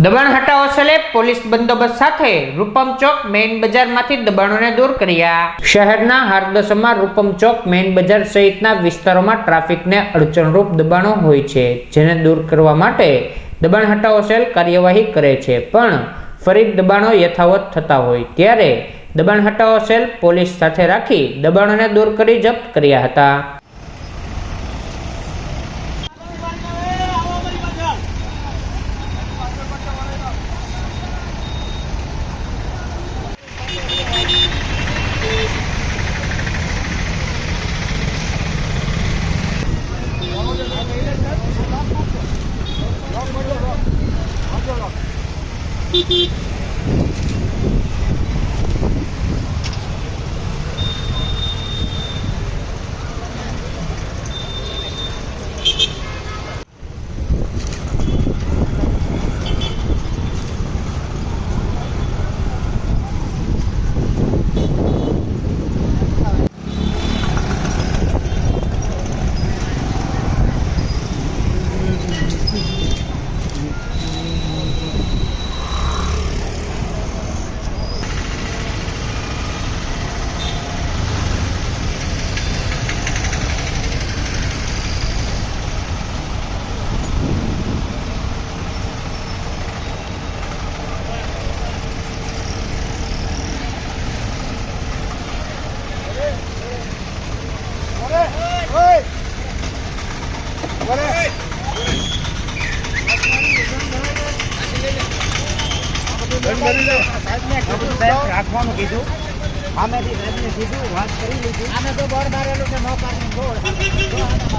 દબાણ હટાવો સેલે પોલીસ બંદોબસ્ત સાથે રૂપમ ચોક મેઇન બજારમાંથી દબાણોને દૂર કર્યા। શહેરના હાર્દસમાં રૂપમ ચોક મેઇન બજાર સહિતના વિસ્તારોમાં ટ્રાફિકને અડચણરૂપ દબાણો હોય છે, જેને દૂર કરવા માટે દબાણ હટાવો સેલ કાર્યવાહી કરે છે, પણ ફરી દબાણો યથાવત થતા હોય ત્યારે દબાણ હટાવો સેલ પોલીસ સાથે રાખી દબાણોને દૂર કરી જપ્ત કર્યા હતા। રાખવાનું કીધું આમેથી સાહેબને કીધું વાત કરી લીધી આને તો બોર્ડ મારેલું છે નો પાર્કિંગ બોર્ડ